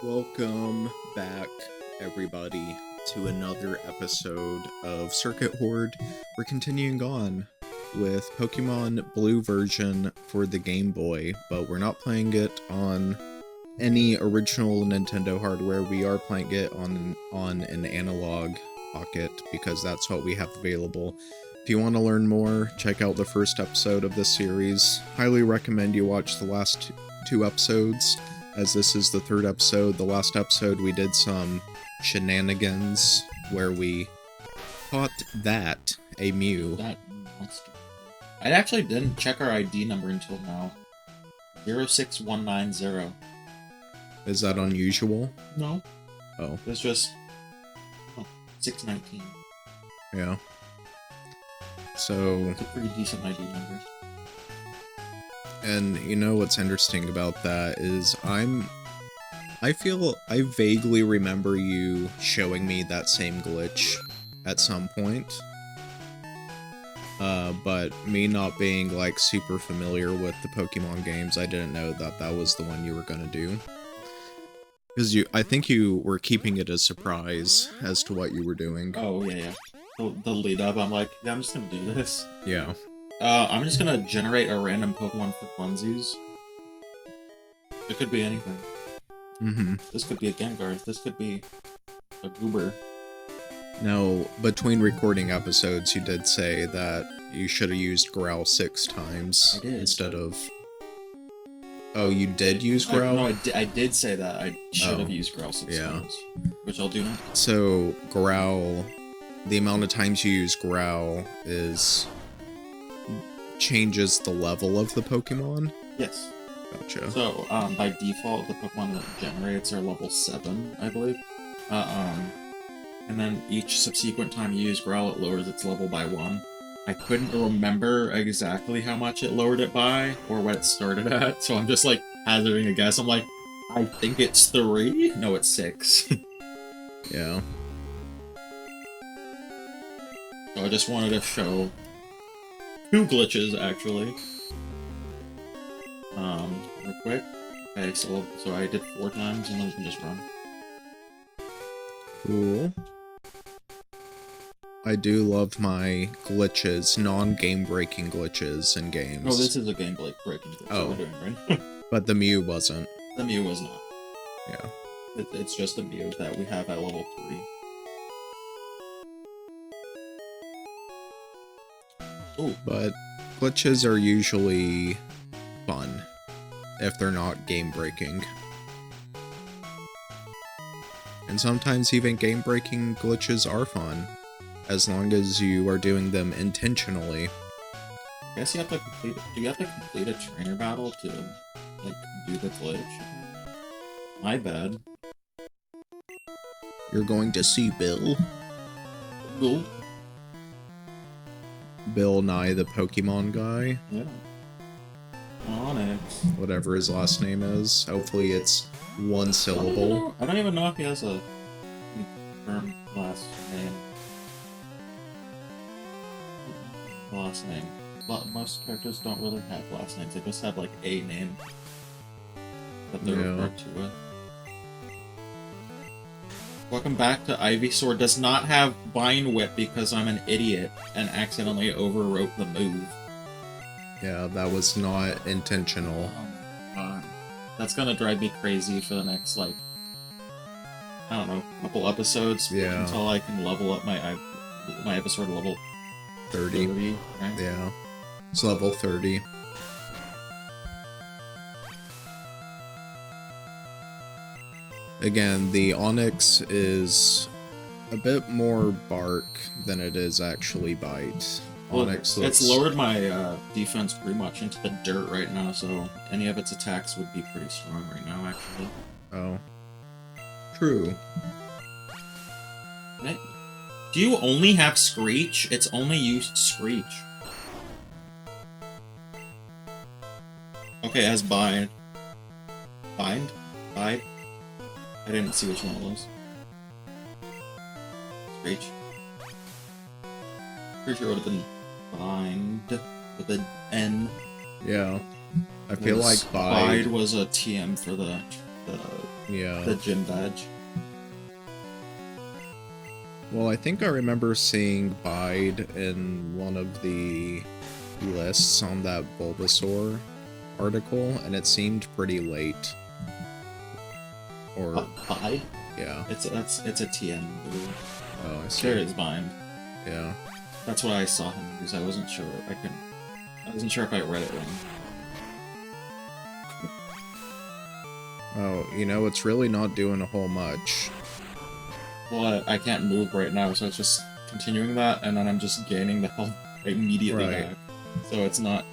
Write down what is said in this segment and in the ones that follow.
Welcome back, everybody, to another episode of Circuit Horde. We're continuing on with Pokemon Blue version for the Game Boy, but we're not playing it on any original Nintendo hardware. We are playing it on an analog pocket because that's what we have available. If you want to learn more, check out the first episode of this series. Highly recommend you watch the last two episodes, as this is the third episode. The last episode we did some shenanigans where we caught a Mew. That monster. I actually didn't check our ID number until now. 06190. Is that unusual? No. Oh. It's just 619. Yeah. So... It's a pretty decent ID number. And you know what's interesting about that is I feel I vaguely remember you showing me that same glitch at some point. But me not being like super familiar with the Pokemon games, I didn't know that that was the one you were gonna do. Because I think you were keeping it a surprise as to what you were doing. Oh, yeah. The lead up, I'm like, yeah, I'm just gonna do this. Yeah. I'm just gonna generate a random Pokemon for funsies. It could be anything. Mm-hmm. This could be a Gengar. This could be a Goober. Now, between recording episodes, you did say that you should have used Growl 6 times instead of... Oh, you did use Growl? No, I did say that. I should have used Growl 6 times. Which I'll do now. So, Growl... The amount of times you use Growl changes the level of the Pokemon? Yes. Gotcha. So, by default, the Pokemon that it generates are level 7, I believe. And then each subsequent time you use Growl, it lowers its level by 1. I couldn't remember exactly how much it lowered it by, or what it started at, so I'm just, like, hazarding a guess. I'm like, I think it's 3? No, it's 6. Yeah. So I just wanted to show 2 glitches, actually. Real quick. Okay, so I did 4 times, and then we can just run. Cool. I do love my glitches, non-game-breaking glitches in games. Oh, this is a game-breaking glitch that we're doing, right? But the Mew wasn't. The Mew was not. Yeah. It's just a Mew that we have at level 3. Ooh. But glitches are usually fun, if they're not game-breaking. And sometimes even game-breaking glitches are fun, as long as you are doing them intentionally. I guess you have to complete... Do you have to complete a trainer battle to, like, do the glitch? My bad. You're going to see Bill. Cool. Bill Nye the Pokemon guy. Yeah. Onyx. Whatever his last name is. Hopefully it's one syllable. I don't even know if he has a confirmed last name. Last name. Most characters don't really have last names. They just have like a name that they're referred to with. Welcome back to Ivysaur. Does not have Vine Whip because I'm an idiot and accidentally overwrote the move. Yeah, that was not intentional. Oh my god. That's gonna drive me crazy for the next, like, I don't know, couple episodes. Yeah. Until I can level up my Ivysaur to level 30, right? Yeah. It's level 30. Again, the Onyx is a bit more bark than it is actually bite. Well, Onyx it's lowered my defense pretty much into the dirt right now, so any of its attacks would be pretty strong right now, actually. Oh. True. Right? Do you only have Screech? It's only used Screech. Okay, it has Bind. Bind? Bide? I didn't see which one it was. Screech. Pretty sure it would have been Bind with an N. Yeah. I feel like Bide was a TM for the Yeah. the gym badge. Well, I think I remember seeing Bide in one of the lists on that Bulbasaur article, and it seemed pretty late. Or, Bide? yeah. It's a TN move. Oh, I see. Clear his mind. Yeah. That's what I saw him use. I wasn't sure. I wasn't sure if I read it wrong. Oh, you know, it's really not doing a whole much. Well, I can't move right now, so it's just continuing that, and then I'm just gaining the health immediately back. So it's not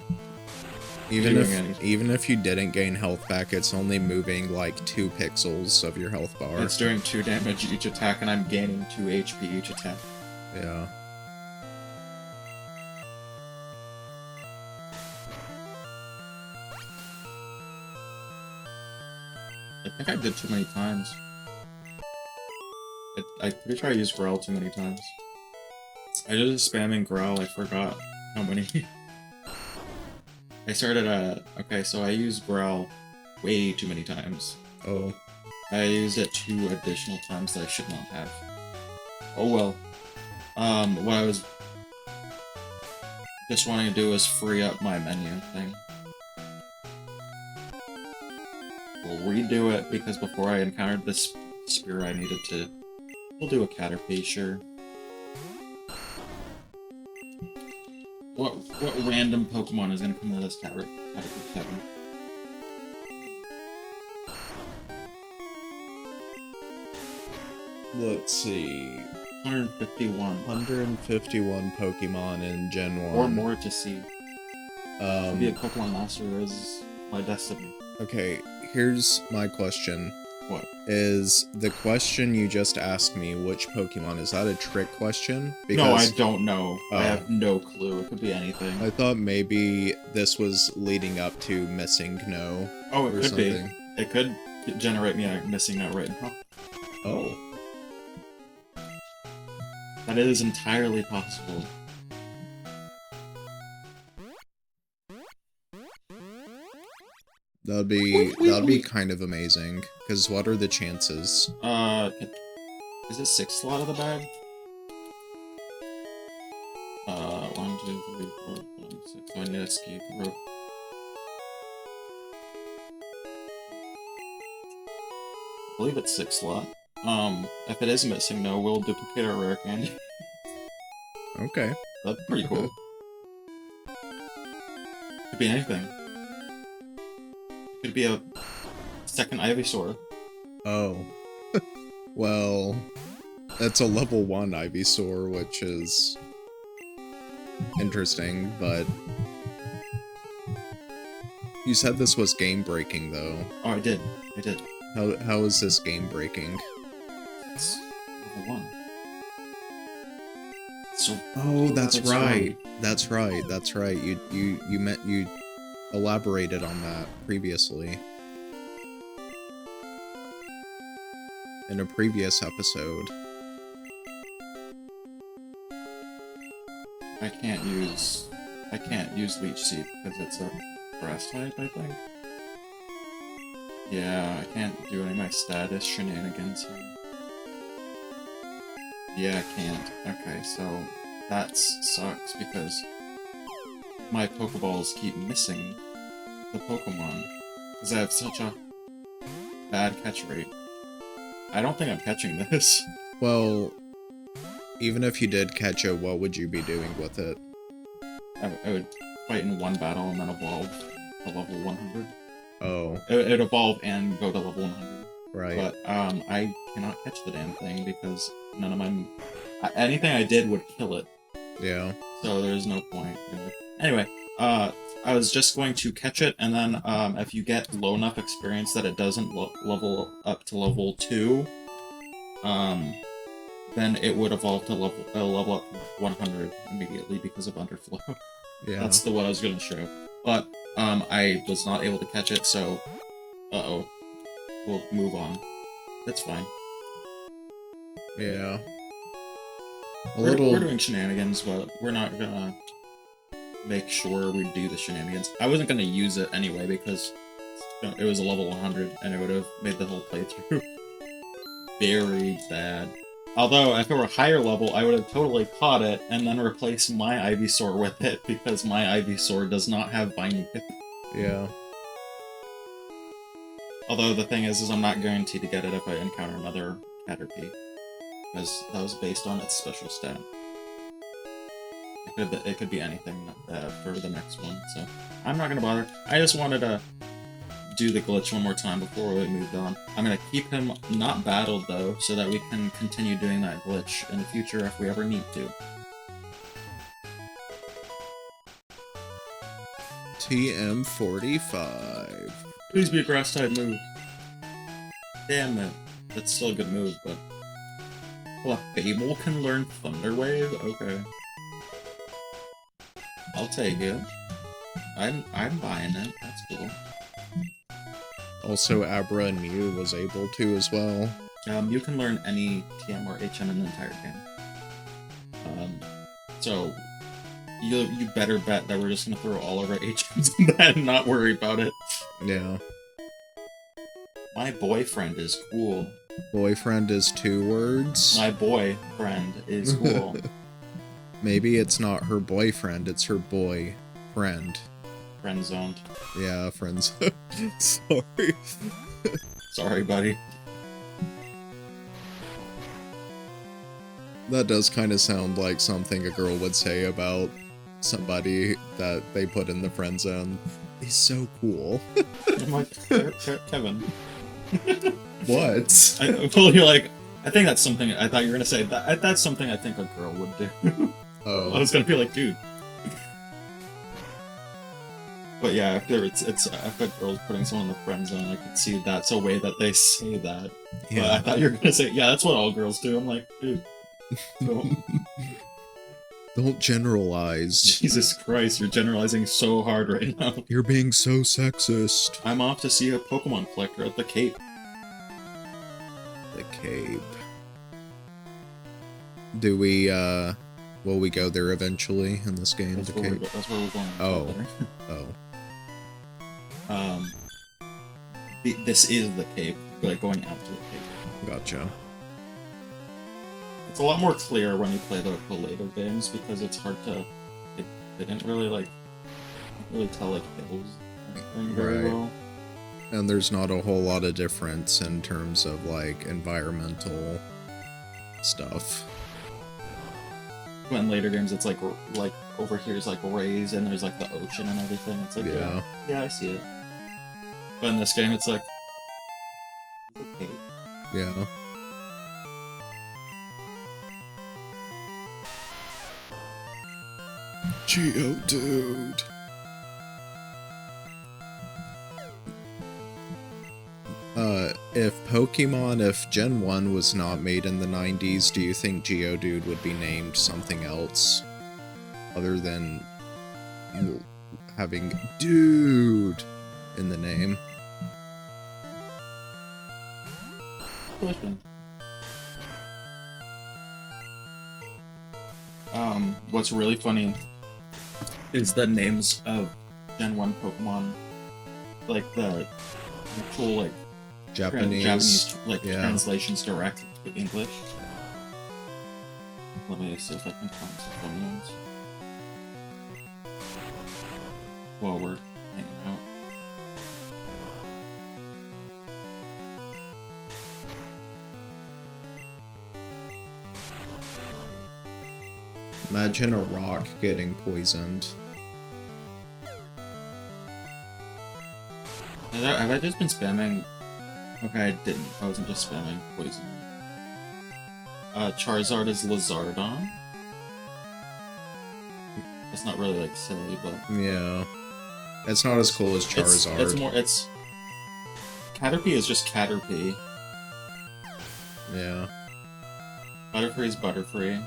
Even doing if anything. even if you didn't gain health back, it's only moving like 2 pixels of your health bar. It's doing 2 damage each attack, and I'm gaining 2 HP each attack. Yeah. I think I did too many times. I'm pretty sure I used Growl too many times. I did a spamming Growl, I forgot how many. I started at... Okay, so I used Growl way too many times. Oh. I used it 2 additional times that I should not have. Oh well. What I was just wanting to do was free up my menu thing. We'll redo it because before I encountered this spear I needed to... We'll do a Caterpie, sure. What random Pokemon is gonna come out of this Caterpie Kevin? Let's see. 151. 151 Pokemon in Gen 1. Or more to see. To be a Pokemon Master is my destiny. Okay, here's my question. What? Is the question you just asked me, which Pokemon, is that a trick question? No, I don't know. Oh. I have no clue. It could be anything. I thought maybe this was leading up to Missing No. Oh, it or could something. be. It could generate me a missing note right now. Oh. That is entirely possible. That'd be kind of amazing. Because what are the chances? Is it 6 slot of the bag? 1, 2, 3, 4, 5, 6. I need to escape rope. I believe it's 6 slot. If it is missing, no, we'll duplicate our rare candy. Okay. That's pretty cool. Could be anything. Could be a second Ivysaur. Oh. Well, that's a level 1 Ivysaur, which is interesting, but you said this was game-breaking, though. Oh, I did. How is this game-breaking? It's level 1. So Oh, that's right. strong. That's right. You elaborated on that previously. In a previous episode. I can't use Leech Seed because it's a grass type, I think. Yeah, I can't do any of my status shenanigans here. Yeah, I can't. Okay, so that sucks because my Pokeballs keep missing the Pokemon because I have such a bad catch rate. I don't think I'm catching this. Well, even if you did catch it, what would you be doing with it? I would fight in one battle and then evolve to level 100. Oh, It would evolve and go to level 100. right. But I cannot catch the damn thing because none of my... anything I did would kill it. Yeah. So there's no point, really. Anyway, I was just going to catch it, and then if you get low enough experience that it doesn't level up to level 2, then it would evolve to level up 100 immediately because of Underflow. Yeah. That's the one I was going to show. But I was not able to catch it, so... Uh-oh. We'll move on. That's fine. Yeah. We're doing shenanigans, but we're not gonna make sure we do the shenanigans. I wasn't gonna use it anyway because No, it was a level 100, and it would have made the whole playthrough very bad. Although, if it were higher level, I would have totally caught it, and then replaced my Ivysaur with it, because my Ivysaur does not have binding hit. Yeah. Although, the thing is I'm not guaranteed to get it if I encounter another Caterpie, because that was based on its special stat. It could be anything for the next one, so I'm not gonna bother. I just wanted to do the glitch one more time before we moved on. I'm gonna keep him not battled though, so that we can continue doing that glitch in the future if we ever need to. TM45. Please be a grass type move. Damn it. That's still a good move, but... Well, Fable can learn Thunder Wave? Okay. I'll take it. I'm buying it. That's cool. Also, Abra and Mew was able to as well. You can learn any TM or HM in the entire game. So you better bet that we're just gonna throw all of our HMs in that and not worry about it. Yeah. My boyfriend is cool. Boyfriend is 2 words. My boyfriend is cool. Maybe it's not her boyfriend, it's her boy friend. Friend zoned. Yeah, friends. Sorry. Sorry, buddy. That does kind of sound like something a girl would say about somebody that they put in the friend zone. He's so cool. I'm like, Kevin. What? Well, you're like, I think that's something, I thought you were gonna say, that's something I think a girl would do. Oh. I was gonna be like, dude. But yeah, if a girl's putting someone in the friend zone, I could see that's a way that they say that. Yeah. But I thought you were gonna say, yeah, that's what all girls do. I'm like, dude. Don't generalize. Jesus Christ, you're generalizing so hard right now. You're being so sexist. I'm off to see a Pokemon collector at the Cape. The Cape. Do we, will we go there eventually in this game? That's The where Cape? that's where we're going. Oh. Oh. This is the Cape, like going out to the Cape. Gotcha. It's a lot more clear when you play the later games because it's hard to. They didn't really tell like hills very Right. well. And there's not a whole lot of difference in terms of like environmental stuff. But in later games, it's like over here is like raised and there's like the ocean and everything. It's like yeah, I see it. But in this game, it's like okay. Yeah. Geodude. If Gen 1 was not made in the 90s, do you think Geodude would be named something else? Other than having dude in the name? Question. What's really funny is the names of Gen 1 Pokemon, like the actual like Japanese translations direct to English. Let me see if I can find some funny ones while we're hanging out. Imagine a rock getting poisoned. Have I just been spamming? Okay, I didn't. I wasn't just spamming poison. Charizard is Lizardon. It's not really like silly, but Yeah. It's not as cool as Charizard. It's Caterpie is just Caterpie. Yeah. Butterfree is Butterfree.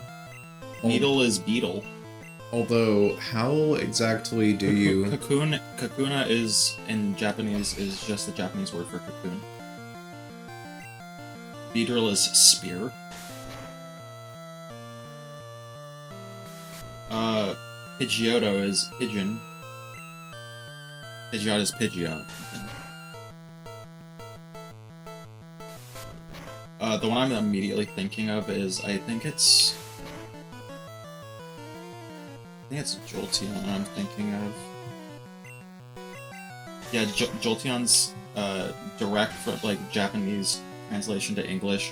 Beetle is Beetle. Although, how exactly do you... Kakuna is, in Japanese, is just the Japanese word for cocoon. Beedrill is Spear. Pidgeotto is Pigeon. Pidgeot is Pidgeot. The one I'm immediately thinking of is I think it's Jolteon I'm thinking of. Yeah, Jolteon's direct for like Japanese translation to English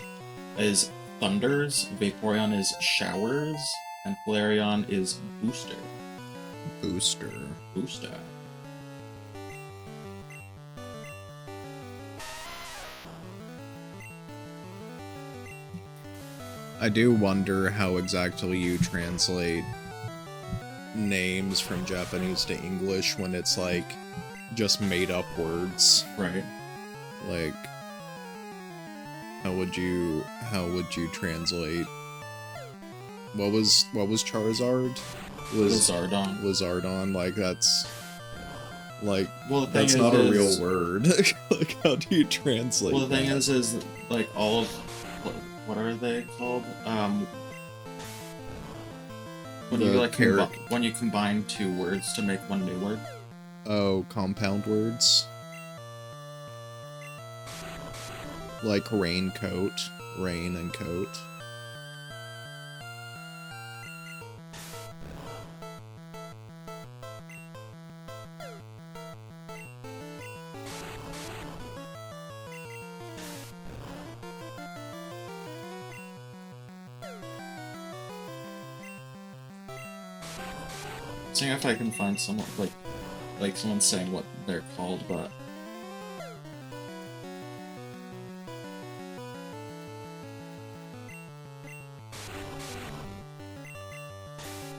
is thunders, Vaporeon is showers, and Flareon is booster. Booster. Booster. I do wonder how exactly you translate names from Japanese to English when it's like just made up words. Right. Like how would you translate what was Charizard? Lizardon, like that's like that's not a real word. Like how do you translate Well, the thing that? is like all of what are they called? When you like when you combine two words to make one new word. Oh, compound words. Like raincoat, rain and coat. Seeing if I can find someone like someone saying what they're called, but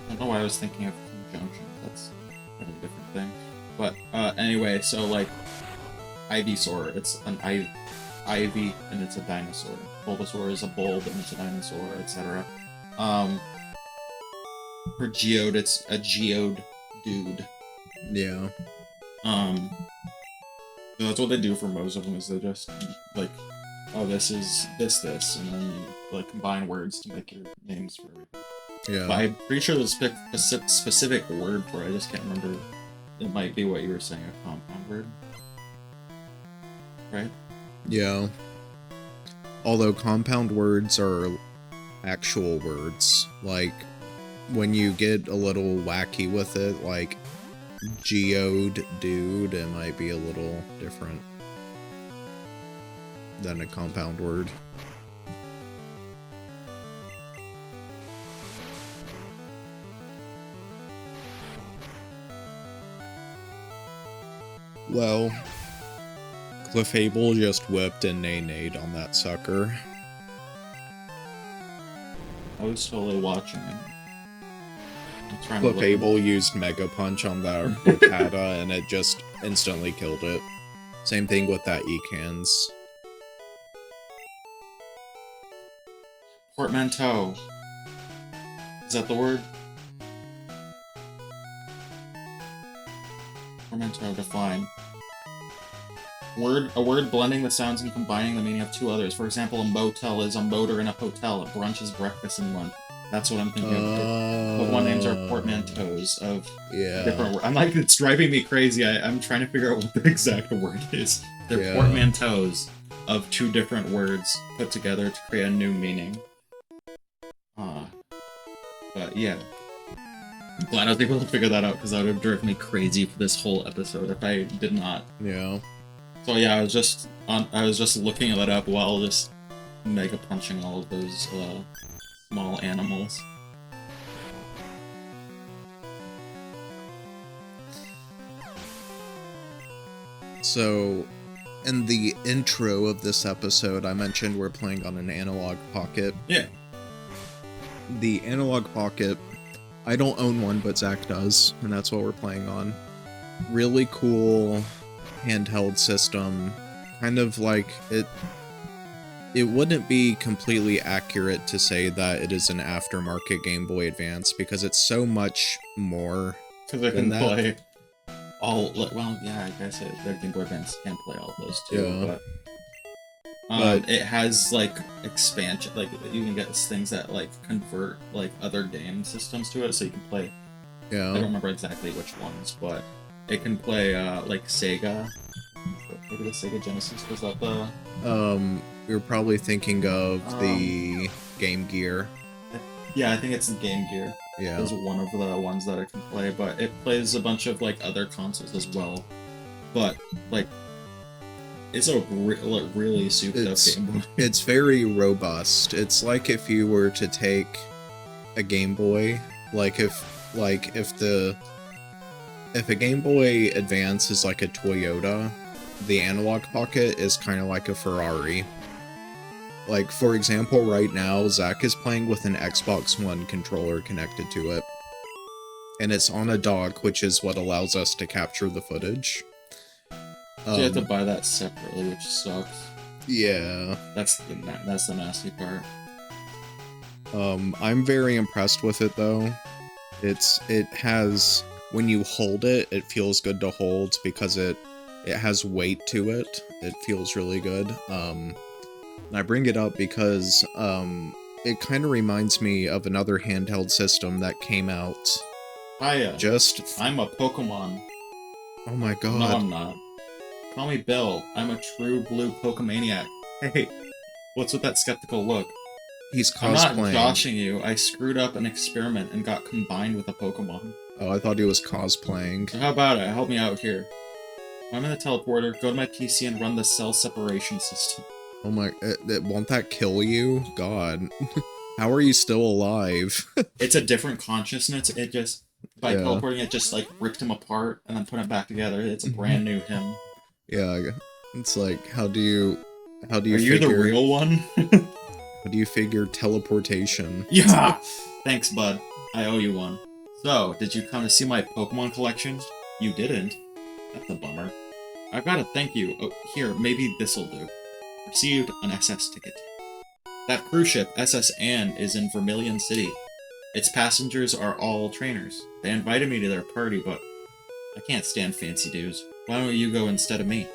I don't know why I was thinking of conjunction. That's kind of a different thing. But anyway, so like Ivysaur, it's an ivy and it's a dinosaur. Bulbasaur is a bulb and it's a dinosaur, etc. For Geode, it's a geode dude. Yeah. So that's what they do for most of them, is they just like, oh, this is this, and then you like combine words to make your names for everything. Yeah. But I'm pretty sure there's a specific word for it. I just can't remember. It might be what you were saying, a compound word, right? Yeah. Although compound words are actual words, like when you get a little wacky with it, like geode dude, it might be a little different than a compound word. Well, Clefable just whipped and nay-nayed on that sucker. I was totally watching it. Clefable used Mega Punch on that Rattata and it just instantly killed it. Same thing with that Ekans. Portmanteau. Is that the word? Portmanteau, define. A word blending the sounds and combining the meaning of two others. For example, a motel is a motor in a hotel. A brunch is breakfast in one. That's what I'm thinking of. Pokemon names are portmanteaus of different words. I'm like, it's driving me crazy. I'm trying to figure out what the exact word is. They're portmanteaus of two different words put together to create a new meaning. But yeah. I'm glad I was able to figure that out, because that would have driven me crazy for this whole episode if I did not. Yeah. So yeah, I was just looking that up while just mega punching all of those small animals. So, in the intro of this episode, I mentioned we're playing on an analog pocket. Yeah. The analog pocket, I don't own one, but Zach does, and that's what we're playing on. Really cool handheld system. Kind of like it wouldn't be completely accurate to say that it is an aftermarket Game Boy Advance, because it's so much more. Because it can play all, well, yeah, I guess the Game Boy Advance can play all of those too, but it has like expansion, like you can get things that like convert like other game systems to it, so you can play. Yeah. I don't remember exactly which ones, but it can play like Sega. Maybe the Sega Genesis, was that the? You're probably thinking of the Game Gear. Yeah, I think it's the Game Gear. Yeah. Is one of the ones that I can play, but it plays a bunch of like other consoles as well. But like, it's a really souped up Game Boy. It's very robust. It's like if you were to take a Game Boy, if a Game Boy Advance is like a Toyota, the analog pocket is kind of like a Ferrari. Like, for example, right now, Zach is playing with an Xbox One controller connected to it. And it's on a dock, which is what allows us to capture the footage. So you have to buy that separately, which sucks. Yeah. That's the nasty part. I'm very impressed with it, though. It has... When you hold it, it feels good to hold because it has weight to it. It feels really good. And I bring it up because it kind of reminds me of another handheld system that came out. I'm a Pokemon. Oh my god. No, I'm not. Call me Bill. I'm a true blue Pokemaniac. Hey, what's with that skeptical look? He's cosplaying. I'm not joshing you. I screwed up an experiment and got combined with a Pokemon. Oh, I thought he was cosplaying. So how about it? Help me out here. I'm in the teleporter. Go to my PC and run the cell separation system. Oh my... won't that kill you? God. How are you still alive? It's a different consciousness. It just... By teleporting, it just, like, ripped him apart and then put him back together. It's a brand new him. Yeah, it's like, how do you Are you the real one? How do you figure teleportation? Yeah! Thanks, bud. I owe you one. So, did you come to see my Pokemon collection? You didn't. That's a bummer. I've got to thank you. Oh, here, maybe this'll do. Received an SS ticket. That cruise ship, SS Anne, is in Vermilion City. Its passengers are all trainers. They invited me to their party, but I can't stand fancy dudes. Why don't you go instead of me?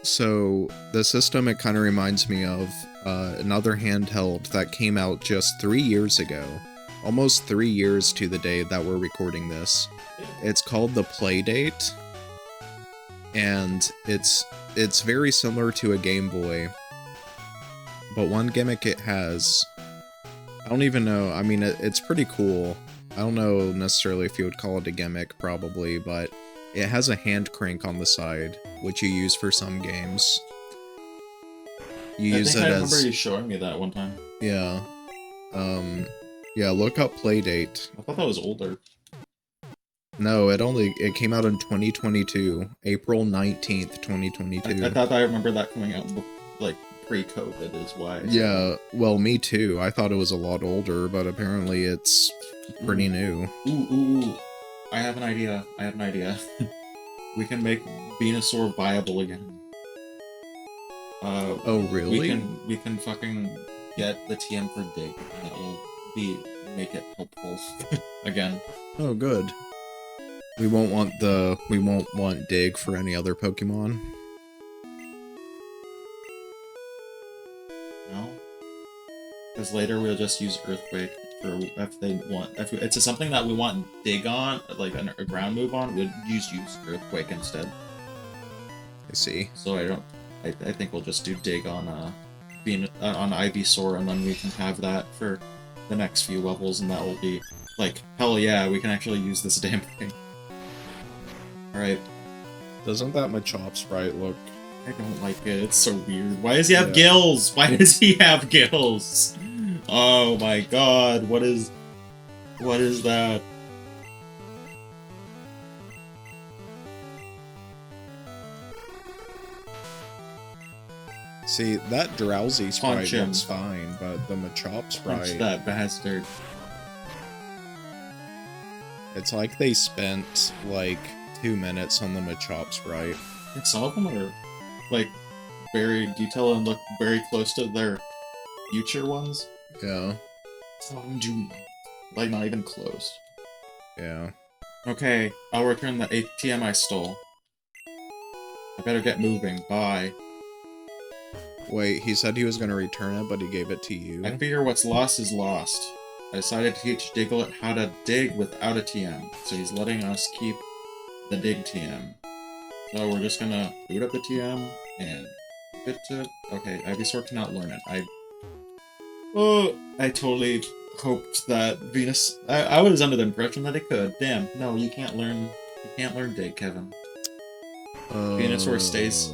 So the system, it kind of reminds me of another handheld that came out just 3 years ago. Almost 3 years to the day that we're recording this. It's called the Playdate. And it's very similar to a Game Boy. But one gimmick it has... I don't even know, I mean, it's pretty cool. I don't know necessarily if you would call it a gimmick, probably, but it has a hand crank on the side, which you use for some games. You use it as... I remember you showing me that one time. Yeah. Yeah, look up Playdate. I thought that was older. No, it came out in 2022. April 19th, 2022. I thought I remember that coming out, like, pre-COVID is why. Yeah, well, me too. I thought it was a lot older, but apparently it's pretty new. Ooh. I have an idea. We can make Venusaur viable again. Oh, really? We can fucking get the TM for Dig, and that will make it helpful again. Oh, good. We won't want Dig for any other Pokemon. No? Because later we'll just use Earthquake for if they want. If it's something that we want Dig on, like a ground move on, we'd use Earthquake instead. I see. So I think we'll just do Dig on on Ivysaur, and then we can have that for the next few levels, and that will be like, hell yeah, we can actually use this damn thing. Alright. Doesn't that Machop sprite look... I don't like it, it's so weird. Why does he have gills? Why does he have gills? Oh my god, what is that? See, that Drowsy sprite looks fine, but the Machop sprite... Punch that bastard. It's like they spent, like, 2 minutes on the Machop sprite. And some of them are, like, very detailed and look very close to their future ones. Yeah. Some do not. Like, not even close. Yeah. Okay, I'll return the ATM I stole. I better get moving. Bye. Wait, he said he was gonna return it, but he gave it to you. I figure what's lost is lost. I decided to teach Diglett how to dig without a TM, so he's letting us keep the dig TM. So we're just gonna boot up the TM and get to... Okay, Ivysaur cannot learn it. I totally hoped that Venus... I was under the impression that it could. Damn, no, you can't learn... You can't learn dig, Kevin. Venusaur stays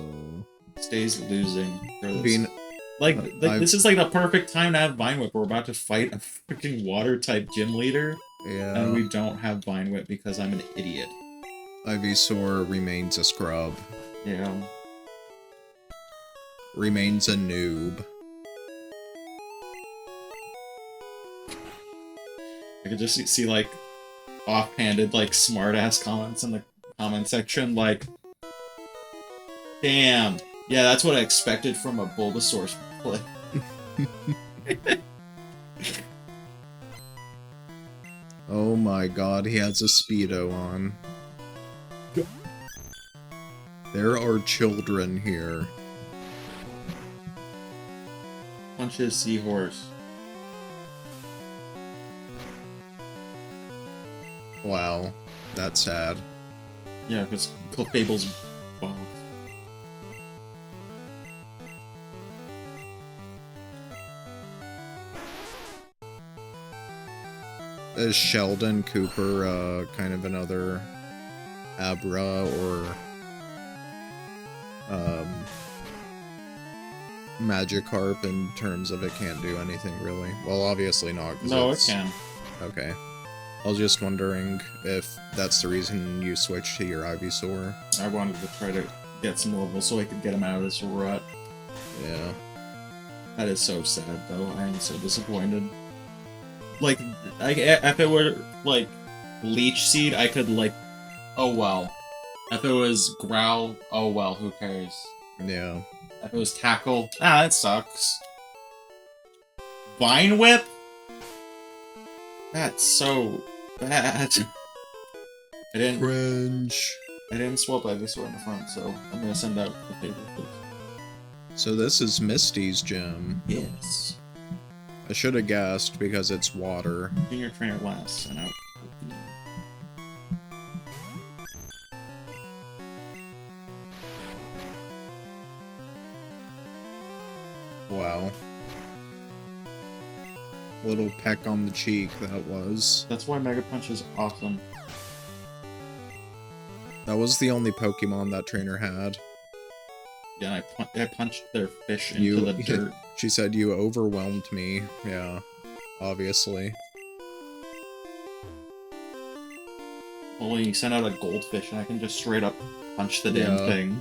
losing for this. This is like the perfect time to have Vine Whip. We're about to fight a freaking water type gym leader. Yeah. And we don't have Vine Whip because I'm an idiot. Ivysaur remains a scrub. Yeah. Remains a noob. I could just see like offhanded like smart ass comments in the comment section like, damn. Yeah, that's what I expected from a Bulbasaur play. Oh my god, he has a Speedo on. There are children here. Punches Seahorse. Wow, that's sad. Yeah, because Clefable's boss. Is Sheldon Cooper kind of another Abra or Magikarp in terms of it can't do anything really? Well, obviously not. No, it can. Okay. I was just wondering if that's the reason you switched to your Ivysaur. I wanted to try to get some levels so I could get him out of this rut. Yeah. That is so sad, though. I am so disappointed. Like, if it were, like, Leech Seed, I could, like, oh well. If it was Growl, oh well, who cares? Yeah. If it was Tackle, that sucks. Vine Whip? That's so bad. I didn't... Cringe. I didn't swap Ivysaur in the front, so I'm gonna send out the paper, please. So this is Misty's gym. Yes. I should have guessed because it's water. Junior Trainer last, sent out. Wow. Little peck on the cheek, that was. That's why Mega Punch is awesome. That was the only Pokemon that trainer had. Yeah, I punched their fish into the dirt. She said you overwhelmed me. Yeah, obviously. Well, you send out a goldfish and I can just straight up punch the damn thing.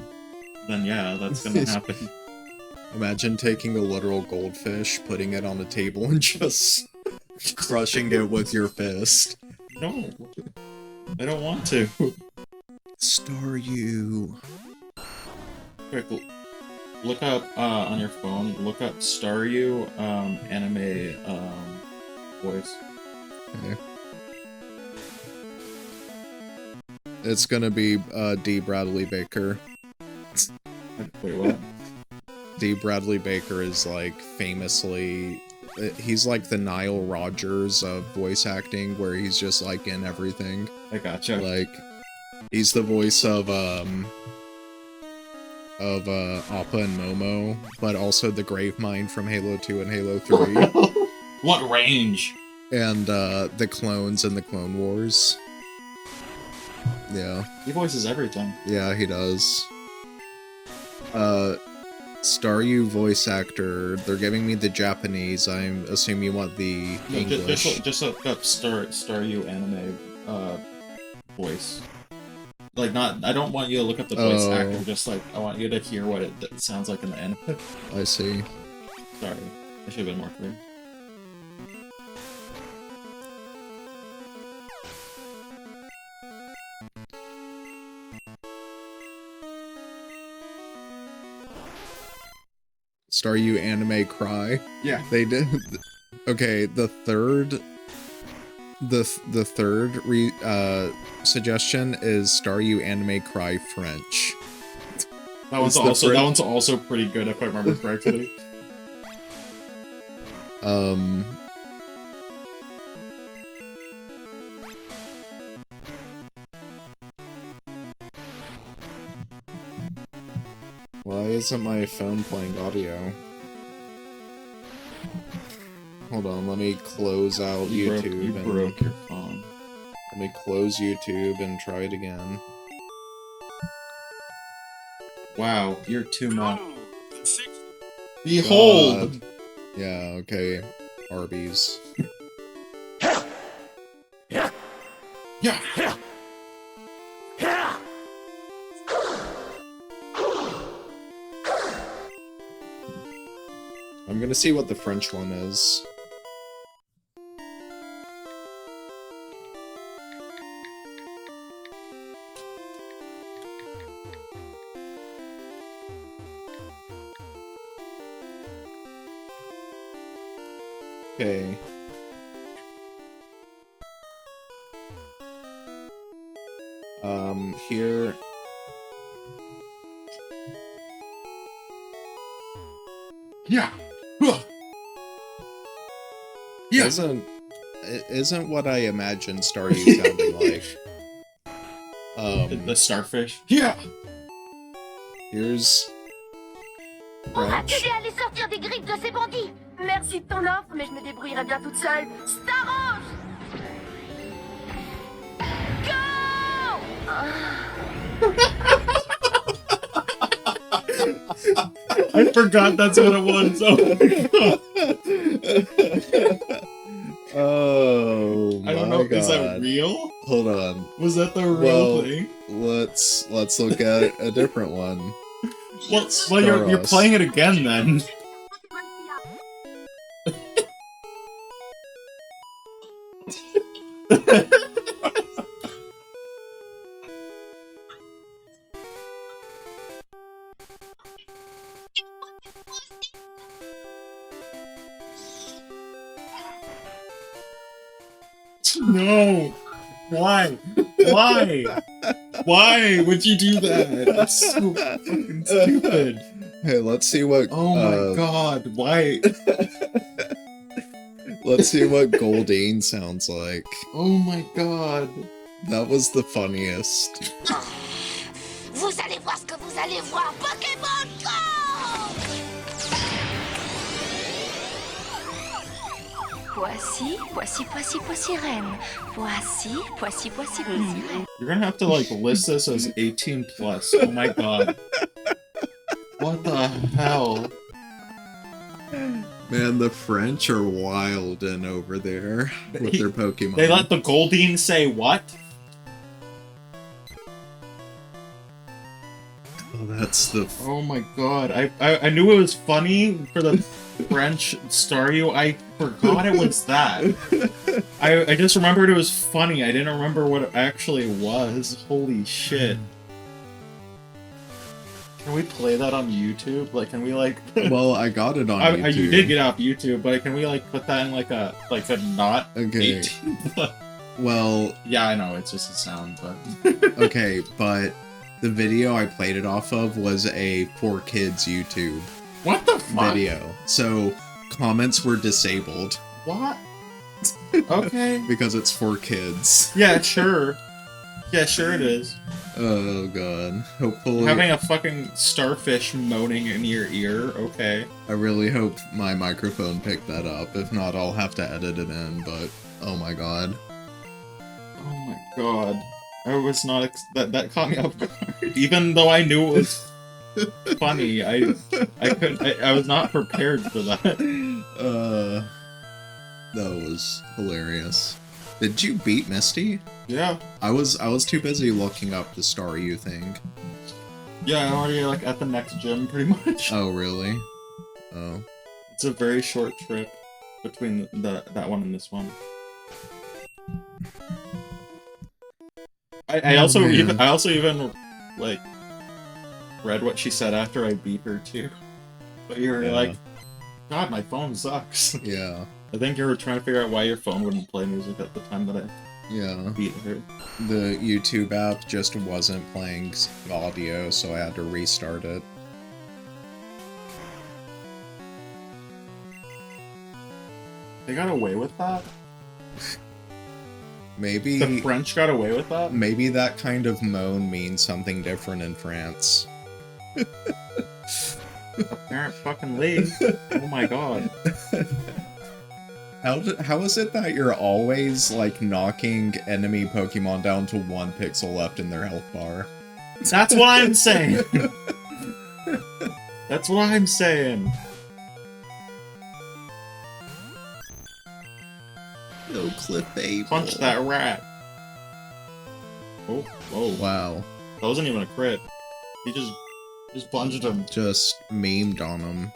Then yeah, that's gonna happen. Imagine taking a literal goldfish, putting it on the table, and just crushing it with your fist. No, I don't want to. Staryu. Quick, look up on your phone. Look up Staryu anime voice. Okay. It's gonna be D. Bradley Baker. Wait, what? D. Bradley Baker is like famously, he's like the Nile Rodgers of voice acting, where he's just like in everything. I gotcha. Like, he's the voice of Appa and Momo, but also the Gravemind from Halo 2 and Halo 3. What range? And the clones in the Clone Wars. Yeah. He voices everything. Yeah, he does. Staryu voice actor, they're giving me the Japanese, I'm assuming you want the English. Just look up Staryu anime voice. Like, not, I don't want you to look up the voice actor, just like, I want you to hear what it sounds like in the anime. I see. Sorry, I should have been more clear. Staryu anime cry. Yeah. They did. Okay, the third suggestion is Staryu anime cry French. That one's also pretty good if I remember correctly. Why isn't my phone playing audio? Hold on, let me close out YouTube. You broke your phone. Let me close YouTube and try it again. Wow, you're too much. Behold! God. Yeah, okay. Arby's. Yeah! I'm gonna see what the French one is. Okay. Here. Yeah! Yeah! Isn't what I imagined Staryu sounding like. The starfish? Yeah! Here's... Pour French. t'aider à les sortir des griffes de ces bandits. Merci de ton offre, mais je me débrouillerai bien toute seule. Staros! I forgot that's what it was. Oh my I don't know. God. Is that real? Hold on. Was that the real Well, thing? Let's look at a different one. Well, you're Staros. playing it again then. No! Why? Why? Why would you do that? That's so fucking stupid. Hey, let's see what. Oh my god, why? Let's see what Goldane sounds like. Oh my god. That was the funniest. Vous allez voir ce que vous allez voir. Pokémon Go! Voici reine. Voici reine. You're gonna have to like list this as 18 plus. Oh my god. What the hell? Man, the French are wild and over there with their Pokemon. They let the Goldine say what? Oh, that's the. Oh my god. I knew it was funny for the French Staryu. I forgot it was that. I just remembered it was funny. I didn't remember what it actually was. Holy shit. Can we play that on YouTube? Like, can we like? Well, I got it on YouTube. You did get off YouTube, but can we like put that in like a not Okay. 18 plus? Well, Yeah, I know it's just a sound, but okay, but the video I played it off of was a for kids YouTube what the fuck? video, so comments were disabled What? Okay. because it's for kids. Yeah, sure. Yeah, sure it is. Oh god. Hopefully, Having a fucking starfish moaning in your ear, okay. I really hope my microphone picked that up. If not, I'll have to edit it in, but oh my god. Oh my god. I was not that caught me off guard. Even though I knew it was funny, I couldn't I was not prepared for that. That was hilarious. Did you beat Misty? Yeah. I was too busy looking up the Staryu thing. Yeah, I'm already like at the next gym pretty much. Oh really? Oh. It's a very short trip between that one and this one. I also even like read what she said after I beat her too. But you were like, God, my phone sucks. Yeah. I think you were trying to figure out why your phone wouldn't play music at the time that Yeah. beat her. The YouTube app just wasn't playing audio, so I had to restart it. They got away with that? Maybe The French got away with that? maybe that kind of moan means something different in France. Apparent fucking league. Oh my god. How is it that you're always, like, knocking enemy Pokemon down to 1 pixel left in their health bar? That's what I'm saying! That's what I'm saying! No Clefable. Punch that rat! Oh, whoa. Wow. That wasn't even a crit. He just punched him. Just memed on him.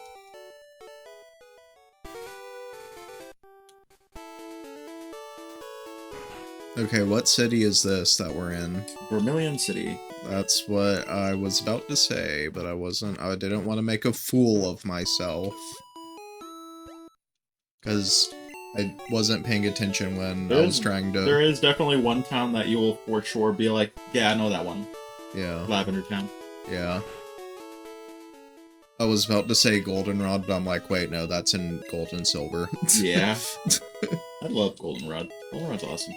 Okay, what city is this that we're in? Vermilion City. That's what I was about to say, but I didn't want to make a fool of myself. Because I wasn't paying attention when I was trying to... There is definitely one town that you will for sure be like, yeah, I know that one. Yeah. Lavender Town. Yeah. I was about to say Goldenrod, but I'm like, wait, no, that's in Gold and Silver. Yeah. I love Goldenrod. Goldenrod's awesome.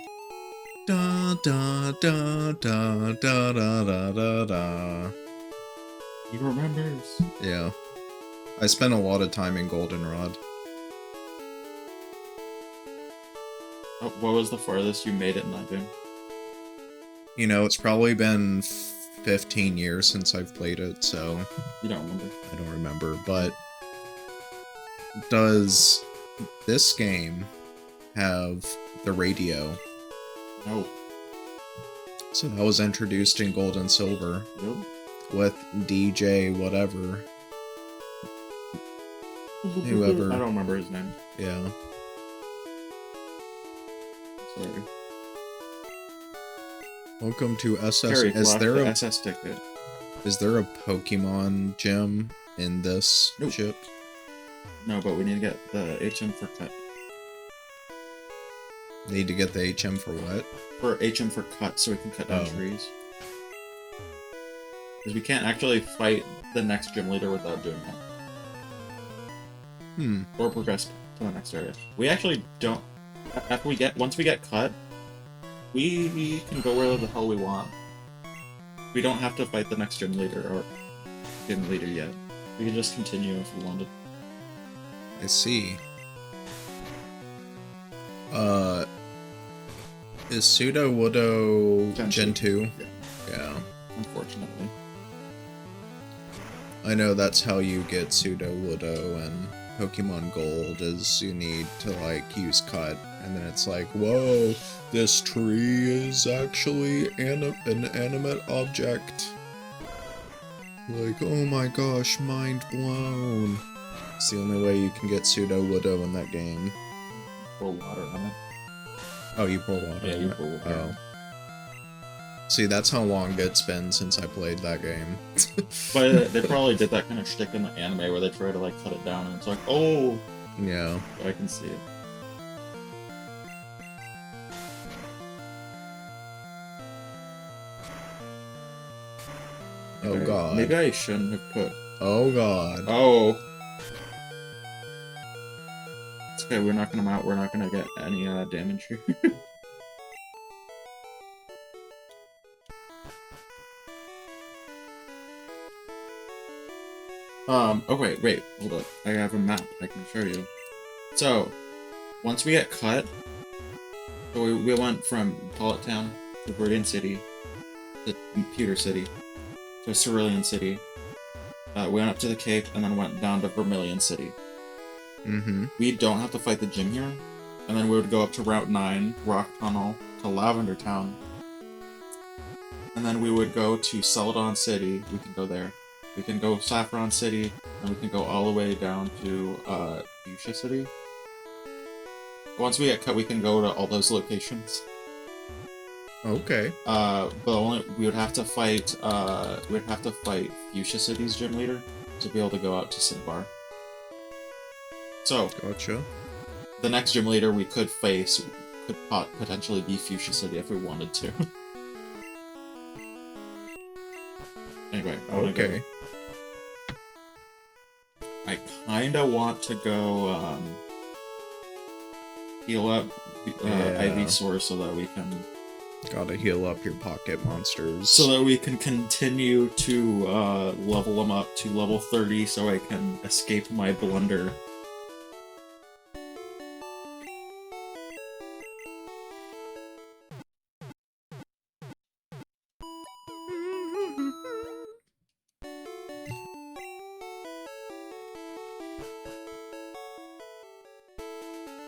Da da da da da da da da da. He remembers. Yeah. I spent a lot of time in Goldenrod. Oh, what was the farthest you made it in that game? You know, it's probably been 15 years since I've played it, so... You don't remember. I don't remember, but... Does this game have the radio? No. So that was introduced in Gold and Silver. Yep. With DJ whatever. Whoever. I don't remember his name. Yeah. Sorry. Welcome to SS. Harry, Is there the a SS ticket? Is there a Pokemon gym in this Nope. ship? No, but we need to get the HM for cut. Need to get the HM for what? For HM for cut, so we can cut down Oh. trees. Because we can't actually fight the next gym leader without doing that. Hmm. Or progress to the next area. We actually don't... Once we get cut, we can go wherever the hell we want. We don't have to fight the next gym leader or gym leader yet. We can just continue if we wanted. I see. Is Pseudo Woodo Gen 2? Yeah. Yeah. Unfortunately. I know that's how you get Pseudo Woodo and Pokemon Gold is you need to like use cut and then it's like, whoa, this tree is actually an animate object. Like, oh my gosh, mind blown. It's the only way you can get Pseudo Woodo in that game. Pour water on it. Oh, you pour water. Yeah, in you it? pour water. Oh. See, that's how long it's been since I played that game. But they probably did that kind of shtick in the anime where they try to like cut it down and it's like, oh, Yeah. but I can see it. Oh Okay, god. Maybe I shouldn't have put. Oh god. Oh. It's okay. We're knocking them out. We're not gonna get any damage here. Oh wait, hold up. I have a map I can show you. So, once we get cut, so we went from Pollet Town to Viridian City to Pewter City to Cerulean City. We went up to the Cape and then went down to Vermilion City. Mm-hmm. We don't have to fight the gym here, and then we would go up to Route 9, Rock Tunnel, to Lavender Town. And then we would go to Celadon City, we can go there. We can go Saffron City, and we can go all the way down to Fuchsia City. Once we get cut, we can go to all those locations. Okay. But only we would have to fight Fuchsia City's gym leader to be able to go out to Cinnabar. So Gotcha. the next gym leader we could face could potentially be Fuchsia City if we wanted to. Anyway, Okay. I kinda want to go heal up Ivysaur so that we can Gotta heal up your pocket monsters. so that we can continue to level them up to level 30 so I can escape my blunder.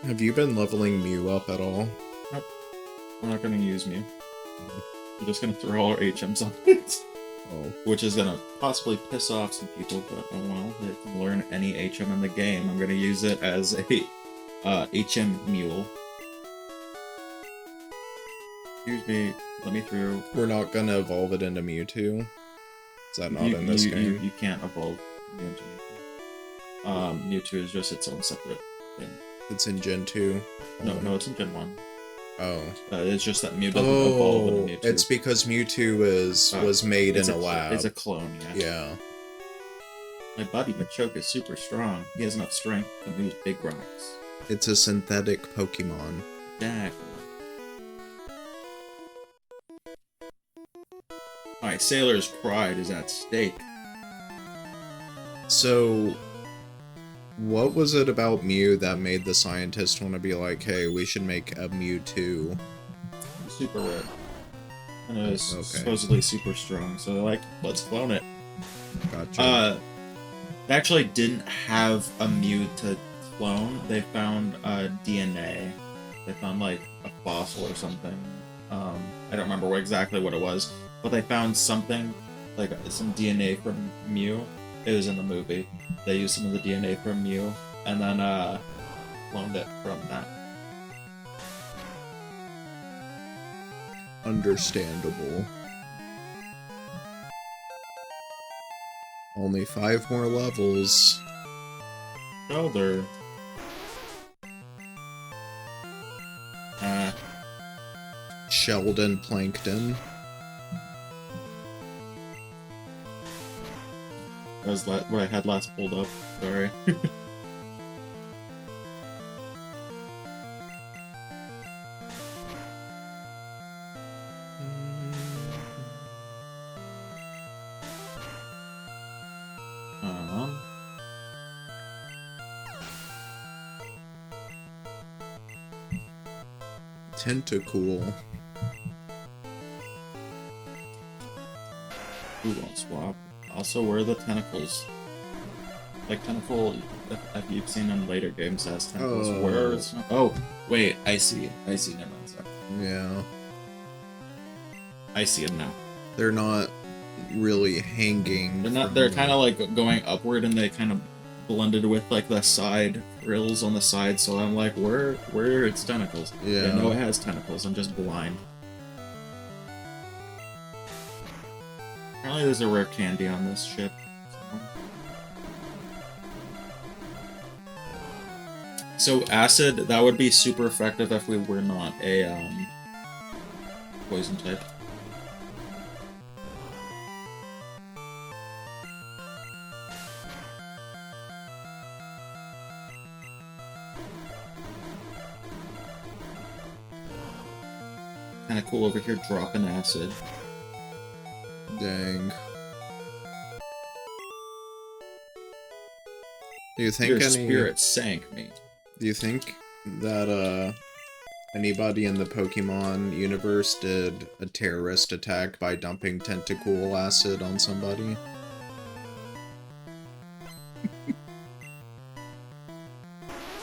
Have you been leveling Mew up at all? Nope. We're not gonna use Mew. We're just gonna throw all our HMs on it. Oh. Which is gonna possibly piss off some people, but oh well, they can learn any HM in the game. I'm gonna use it as a HM mule. Excuse me, let me through. We're not gonna evolve it into Mewtwo? Is that not in this game? You can't evolve Mew into Mewtwo. Mewtwo is just its own separate thing. It's in Gen 2? No, it's in Gen 1. Oh. It's just that Mew doesn't evolve into Mewtwo. It's because Mewtwo was made in a lab. It's a clone, yeah. Yeah. My buddy Machoke is super strong. He has enough strength to move big rocks. It's a synthetic Pokemon. Exactly. My sailor's pride is at stake. So, what was it about Mew that made the scientist want to be like, hey, we should make a Mewtwo? Super rare. And it was Okay. supposedly super strong, so they're like, let's clone it. Gotcha. They actually didn't have a Mew to clone. They found DNA. They found like a fossil or something. I don't remember exactly what it was, but they found something, like some DNA from Mew. It was in the movie. They used some of the DNA from Mew, and then cloned it from that. Understandable. Only 5 more levels. Shoulder. Sheldon Plankton. That was what I had last pulled up. Sorry. Tentacool. Who won't swap? Also, where are the tentacles? Like Tentacle, if you've seen in later games as tentacles. Oh. Where is? Oh, wait, I see. Never mind. Sorry. Yeah. I see it now. They're not really hanging. They're not. from They're the- kind of like going upward, and they kind of blended with like the side frills on the side. So I'm like, where are its tentacles? Yeah. I know it has tentacles. I'm just blind. Apparently, there's a rare candy on this ship. So acid, that would be super effective if we were not a poison type. Kind of cool over here, dropping acid. Dang. Do you think Your any? spirit sank me. Do you think that anybody in the Pokemon universe did a terrorist attack by dumping Tentacool acid on somebody?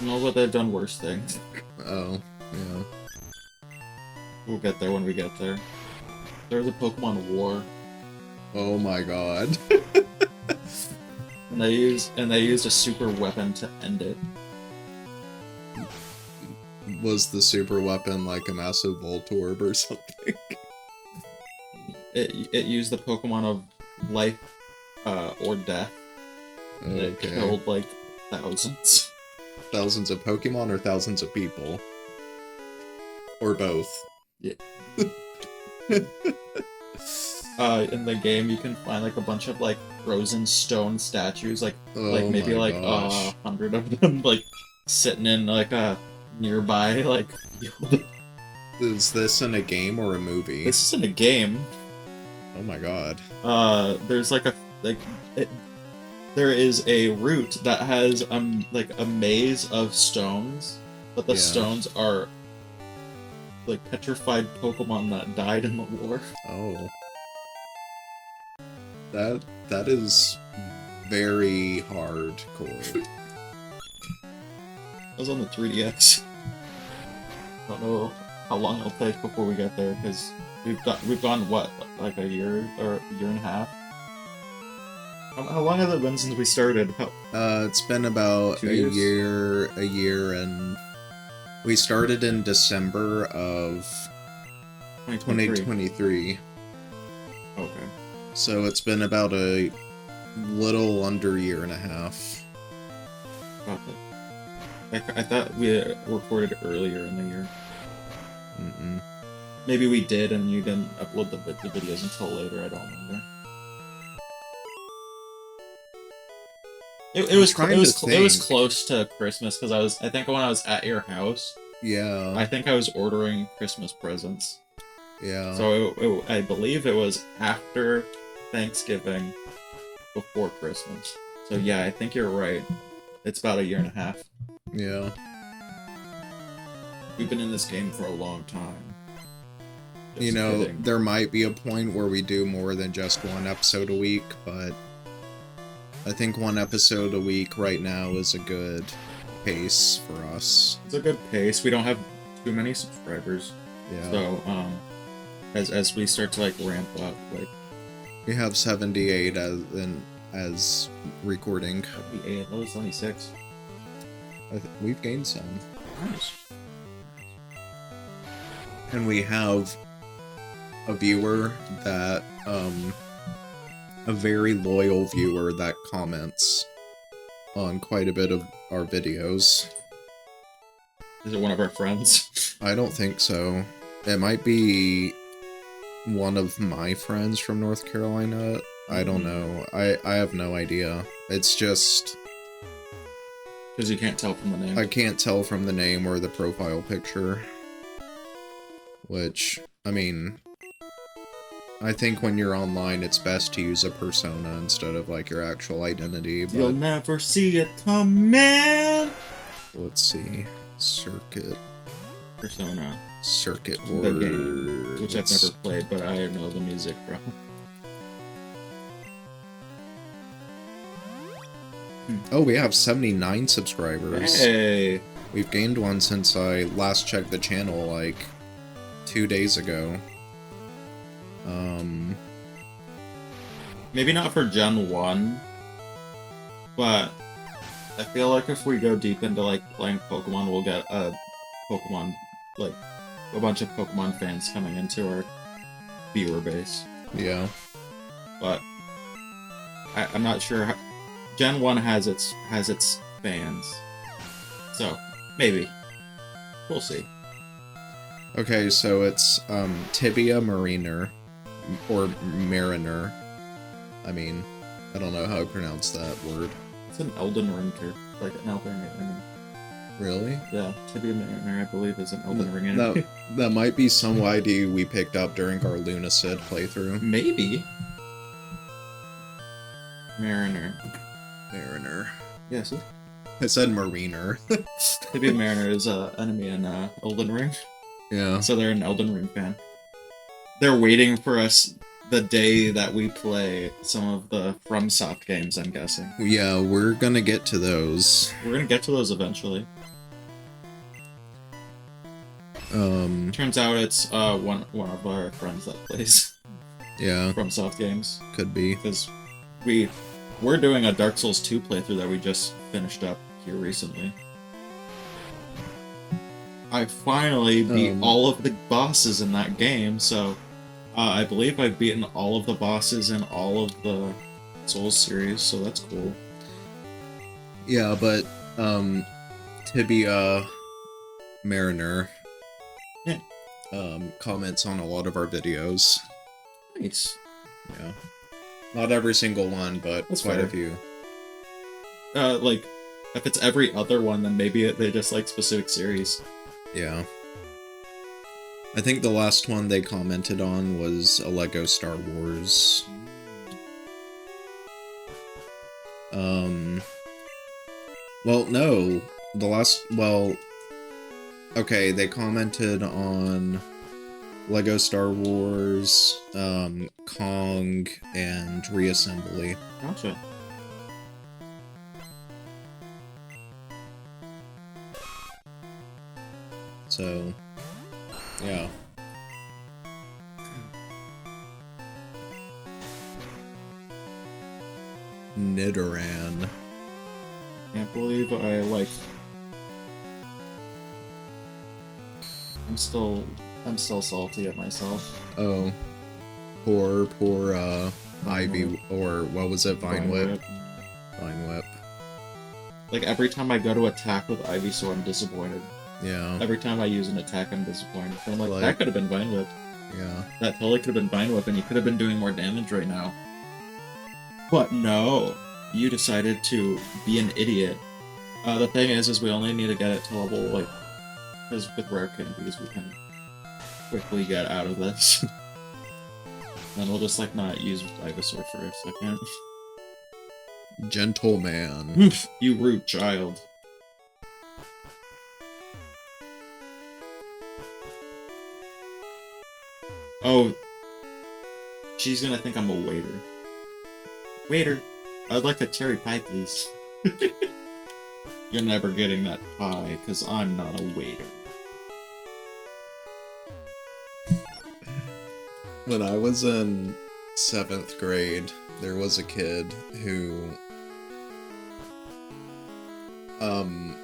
No, but they've done worse things. Oh, yeah. We'll get there when we get there. There's a Pokemon War, Oh my god. and they used a super weapon to end it. Was the super weapon like a massive Voltorb or something? It used the Pokemon of life or death. And it Okay. killed like thousands. Thousands of Pokemon or thousands of people? Or both. Yeah. In the game, you can find like a bunch of like frozen stone statues, like maybe my like gosh. 100 of them, like sitting in like a nearby like field. Is this in a game or a movie? This is in a game. Oh my god. There's like there is a route that has like a maze of stones, but the Yeah. stones are like petrified Pokemon that died in the war. Oh. That is very hardcore. I was on the 3DX. Don't know how long it'll take before we get there, because we've gone what, like a year or a year and a half. How long has it been since we started? It's been about 2 a years? year, and we started in December of 2023. Okay. So it's been about a little under a year and a half. Got it. I thought we recorded earlier in the year. Mm-mm. Maybe we did, and you didn't upload the videos until later. I don't remember. It was close to Christmas, because I think when I was at your house, Yeah. I think I was ordering Christmas presents. Yeah. So I believe it was after Thanksgiving, before Christmas. So yeah, I think you're right. It's about a year and a half. Yeah. We've been in this game for a long time. Just You know, kidding. there might be a point where we do more than just one episode a week, but I think one episode a week right now is a good pace for us. It's a good pace. We don't have too many subscribers. Yeah. So, as we start to like ramp up, like We have 78 as recording. 78, that was 76. We've gained some. Nice. And we have a viewer that, a very loyal viewer that comments on quite a bit of our videos. Is it one of our friends? I don't think so. It might be one of my friends from North Carolina. I don't know. I have no idea. It's just... Because you can't tell from the name. I can't tell from the name or the profile picture. Which, I mean... I think when you're online, it's best to use a persona instead of, like, your actual identity, but... You'll never see it coming! Let's see. Circuit Persona. Circuit The Wars. game, which I've never played, but I know the music from. Oh, we have 79 subscribers. Hey! We've gained one since I last checked the channel, like, 2 days ago. Maybe not for Gen 1, but I feel like if we go deep into, like, playing Pokemon, we'll get a Pokemon, like, a bunch of Pokemon fans coming into our viewer base. Yeah. But I'm not sure how... Gen 1 has its fans. So, maybe. We'll see. Okay, so it's, Tibia Mariner. Or Mariner. I mean, I don't know how to pronounce that word. It's an Elden Ring character. Like an Elden Ring enemy. Really? Yeah, Tibia Mariner, I believe, is an Elden Ring enemy. That might be some ID we picked up during our Lunacid playthrough. Maybe. Mariner. Mariner. Yes. I said Mariner. Tibia Mariner is an enemy in Elden Ring. Yeah. So they're an Elden Ring fan. They're waiting for us the day that we play some of the FromSoft games, I'm guessing. Yeah, we're gonna get to those. We're gonna get to those eventually. Turns out it's one of our friends that plays Yeah, FromSoft games. could be. Because we're doing a Dark Souls 2 playthrough that we just finished up here recently. I finally beat all of the bosses in that game, so I believe I've beaten all of the bosses in all of the Souls series, so that's cool. Yeah, but, Tibia Mariner. Yeah. comments on a lot of our videos. Nice. Yeah. Not every single one, but That's quite a fair. few. Like, if it's every other one, then maybe they just like specific series. Yeah. I think the last one they commented on was a Lego Star Wars. Well, no. Okay, they commented on Lego Star Wars, Kong, and Reassembly. Gotcha. So, yeah. Nidoran. Can't believe I like. I'm still salty at myself. Oh. Poor, Ivy, or what was it? Vine Whip. Vine Whip. Like, every time I go to attack with Ivysaur, I'm disappointed. Yeah. Every time I use an attack, I'm disappointed. I'm like, Like- that could have been Vine Whip. Yeah. That totally could have been Vine Whip, and you could have been doing more damage right now. But no, you decided to be an idiot. The thing is we only need to get it to level, like, because with rare candies we can quickly get out of this. Then we'll just, like, not use Ivysaur for a second. Gentleman. You rude child. Oh, she's gonna think I'm a waiter. Waiter, I'd like a cherry pie, please. You're never getting that pie, because I'm not a waiter. When I was in 7th grade, there was a kid who, I'm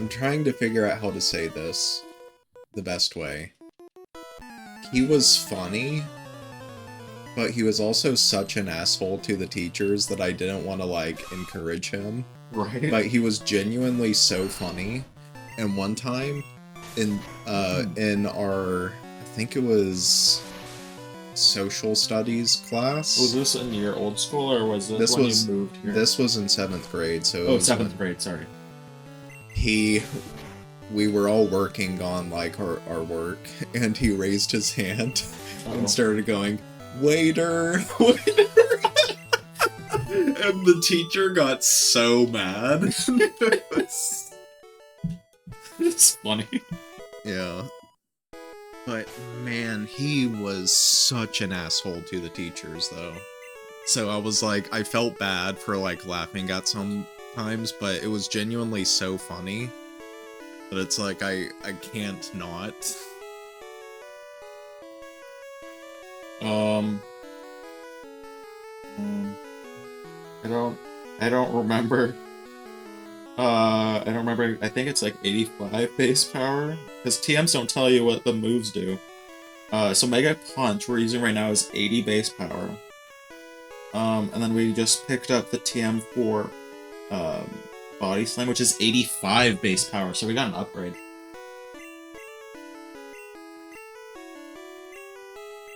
trying to figure out how to say this the best way. He was funny, but he was also such an asshole to the teachers that I didn't want to, like, encourage him. Right? But he was genuinely so funny. And one time, in our, I think it was social studies class. Was this in your old school, or was this when you moved here? This was in 7th grade, so... Oh, 7th grade, sorry. We were all working on, like, our work, and he raised his hand and started going, "Waiter! Waiter!" And the teacher got so mad. It's funny. Yeah. But, man, he was such an asshole to the teachers, though. So I was like, I felt bad for, like, laughing at sometimes, but it was genuinely so funny that it's like, I can't not. I don't remember. I don't remember. I think it's like 85 base power, because TMs don't tell you what the moves do. So Mega Punch we're using right now is 80 base power. And then we just picked up the TM for Body Slam, which is 85 base power. So we got an upgrade.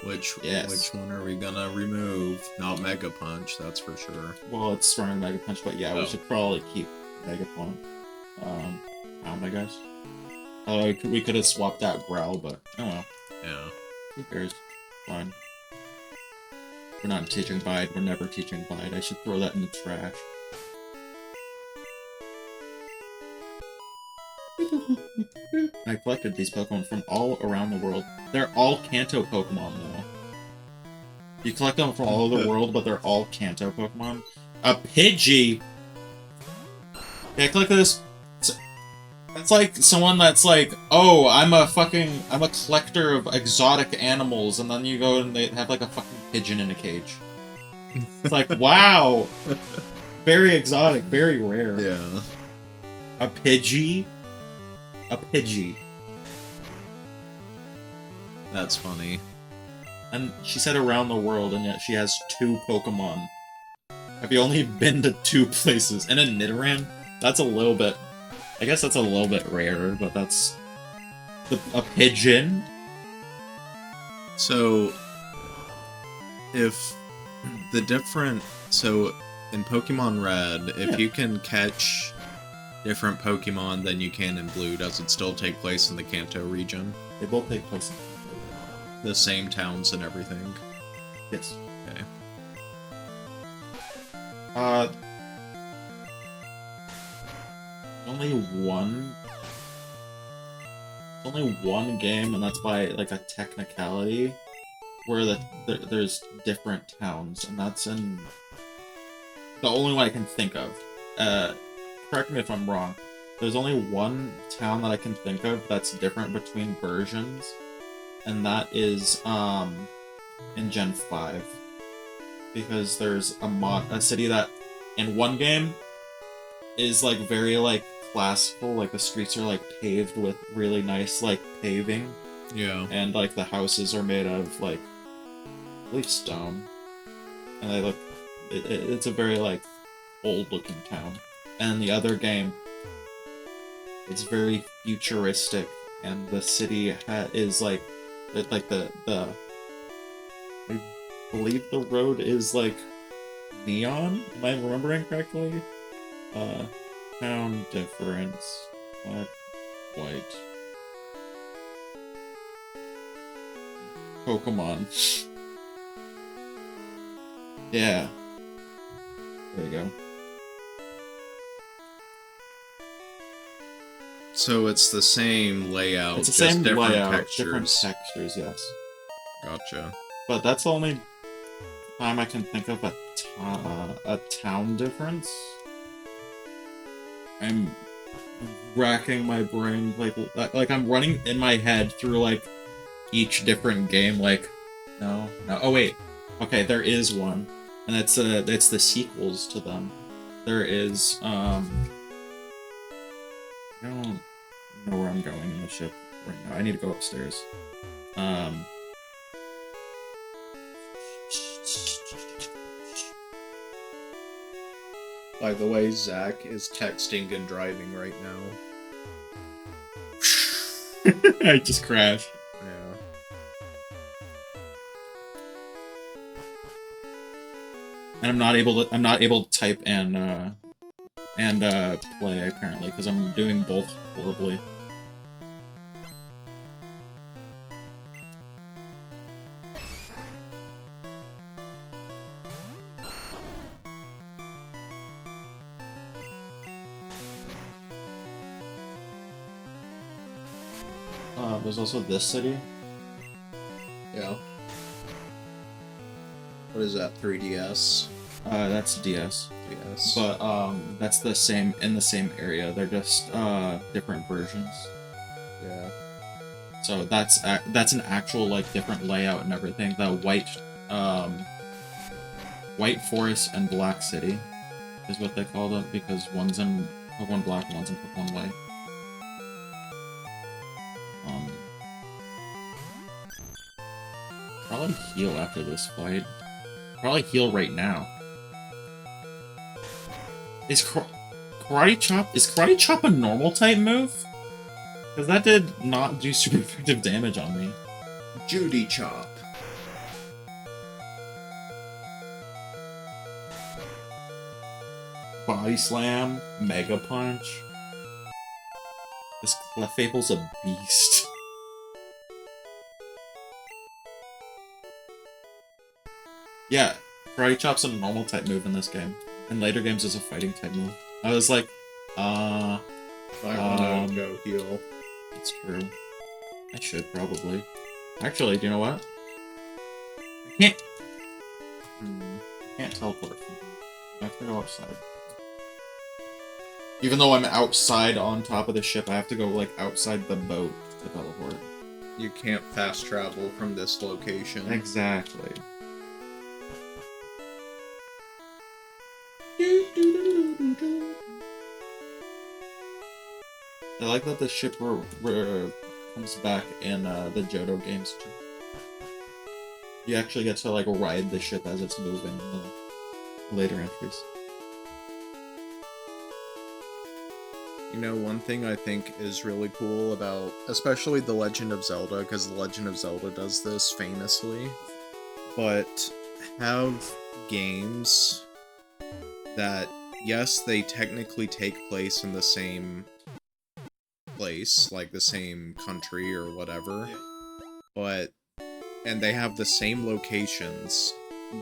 Which Yes. one are we gonna remove? Not Mega Punch, that's for sure. Well, it's stronger than Mega Punch, but yeah, we should probably keep Mega Punch. I guess. We could have swapped out Growl, but oh well. Yeah. Who cares? Fine. We're not teaching Bide. We're never teaching Bide. I should throw that in the trash. I collected these Pokemon from all around the world. They're all Kanto Pokemon, though. You collect them from all over the world, but they're all Kanto Pokemon. A Pidgey! Yeah, I collected this. It's like someone that's like, oh, I'm a collector of exotic animals, and then you go and they have like a fucking pigeon in a cage. It's like, wow! Very exotic, very rare. Yeah. A Pidgey? A Pidgey. That's funny. And she said around the world, and yet she has 2 Pokemon. Have you only been to 2 places? And in Nidoran, that's a little bit... I guess that's a little bit rarer, but that's... a pigeon? So, if the different... So, in Pokemon Red, if you can catch different Pokemon than you can in Blue, does it still take place in the Kanto region? They both take place in The same towns and everything? Yes. Okay. Only one... Only one game, and that's by, like, a technicality, where there's different towns, and that's in... The only one I can think of. Correct me if I'm wrong. There's only one town that I can think of that's different between versions, and that is, in Gen 5. Because there's a city that, in one game, is, like, very, like, classical, like, the streets are, like, paved with really nice, like, paving. Yeah. And, like, the houses are made of, like, I believe stone. And they look... It's a very, like, old-looking town. And the other game, it's very futuristic, and the city is, like... the... I believe the road is, like, neon? Am I remembering correctly? Town difference. Black, white. Pokemon. Yeah. There you go. So it's the same layout, It's the just same different layout, textures. different textures, yes. Gotcha. But that's the only time I can think of a town difference. I'm racking my brain, like I'm running in my head through, like, each different game, like, no, oh wait, okay, there is one, and it's the sequels to them. There is, I don't know where I'm going in the ship right now. I need to go upstairs. By the way, Zach is texting and driving right now. I just crashed. Yeah. And I'm not able to type and play apparently because I'm doing both horribly. There's also this city. Yeah. What is that, 3DS? That's DS. DS. But that's the same in the same area. They're just different versions. Yeah. So that's an actual, like, different layout and everything. The White Forest and Black City is what they call it because one's in Pokemon Black and one's in Pokemon White. Probably heal after this fight. Probably heal right now. Is Karate Chop a normal type move? Because that did not do super effective damage on me. Judy Chop. Body Slam, Mega Punch. This Clefable's a beast. Yeah, Karate Chop's a normal type move in this game. In later games, it's a fighting type move. I was like, I wanna go heal. That's true. I should probably. Actually, do you know what? I can't. Can't teleport from here. I have to go outside. Even though I'm outside on top of the ship, I have to go, like, outside the boat to teleport. You can't fast travel from this location. Exactly. I like that the ship comes back in the Johto games too. You actually get to, like, ride the ship as it's moving. later entries. You know, one thing I think is really cool about, especially The Legend of Zelda, because The Legend of Zelda does this famously, but have games that, yes, they technically take place in the same place, like the same country or whatever, and they have the same locations,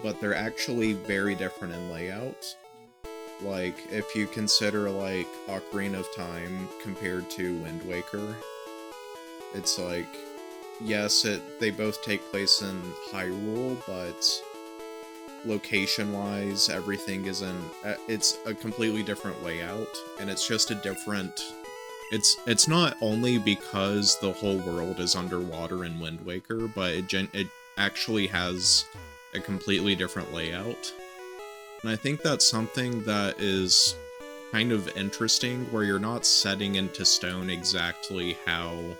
but they're actually very different in layout. Like, if you consider, like, Ocarina of Time compared to Wind Waker, it's like, yes, they both take place in Hyrule, but location-wise, everything is it's a completely different layout, and it's just a different... It's not only because the whole world is underwater in Wind Waker, but it actually has a completely different layout. And I think that's something that is kind of interesting, where you're not setting into stone exactly how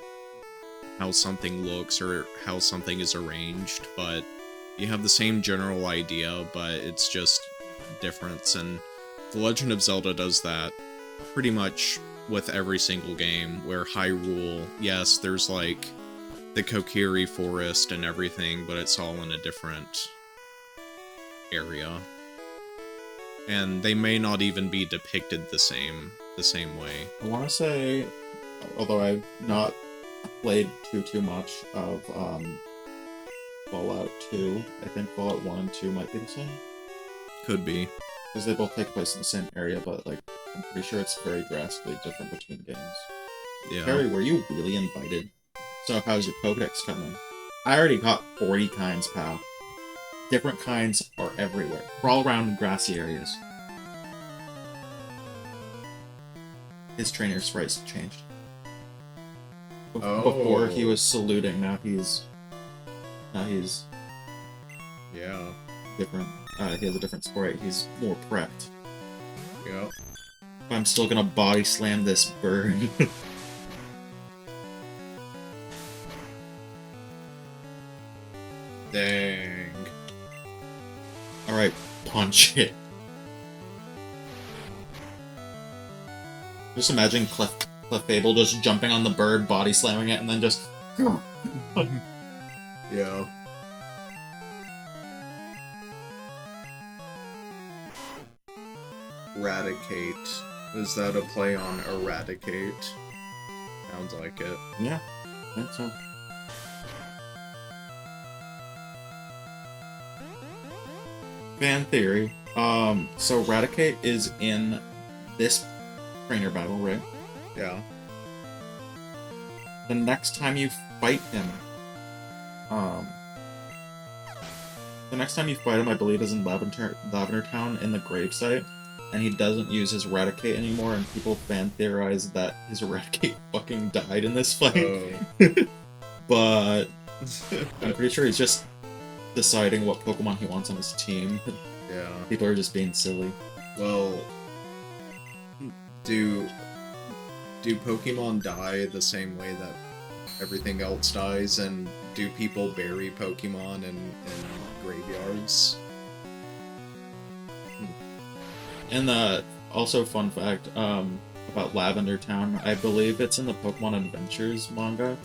something looks or how something is arranged, but you have the same general idea, but it's just difference. And The Legend of Zelda does that pretty much with every single game, where Hyrule, yes, there's like the Kokiri Forest and everything, but it's all in a different area. And they may not even be depicted the same way. I want to say, although I've not played too much of Fallout 2, I think Fallout 1 and 2 might be the same. Could be. Because they both take place in the same area, but like I'm pretty sure it's very drastically different between games. Yeah. Harry, were you really invited? So how's your Pokedex coming? I already got 40 kinds, pal. Different kinds are everywhere. Crawl around in grassy areas. His trainer sprites changed. Before he was saluting, now he's Yeah. different. He has a different sprite. He's more prepped. Yeah. I'm still gonna body slam this bird. Dang. Alright, punch it. Just imagine Clefable just jumping on the bird, body slamming it, and then just... Yeah. Eradicate. Is that a play on eradicate? Sounds like it. Yeah, I think so. Fan theory. So Eradicate is in this trainer battle, right? Yeah. The next time you fight him, I believe, is in Lavender Town in the gravesite, and he doesn't use his Eradicate anymore, and people fan theorize that his Eradicate fucking died in this fight. Oh. But I'm pretty sure he's just deciding what Pokemon he wants on his team. Yeah. People are just being silly. Well, do Pokemon die the same way that everything else dies, and do people bury Pokemon in graveyards? And also fun fact about Lavender Town, I believe it's in the Pokemon Adventures manga.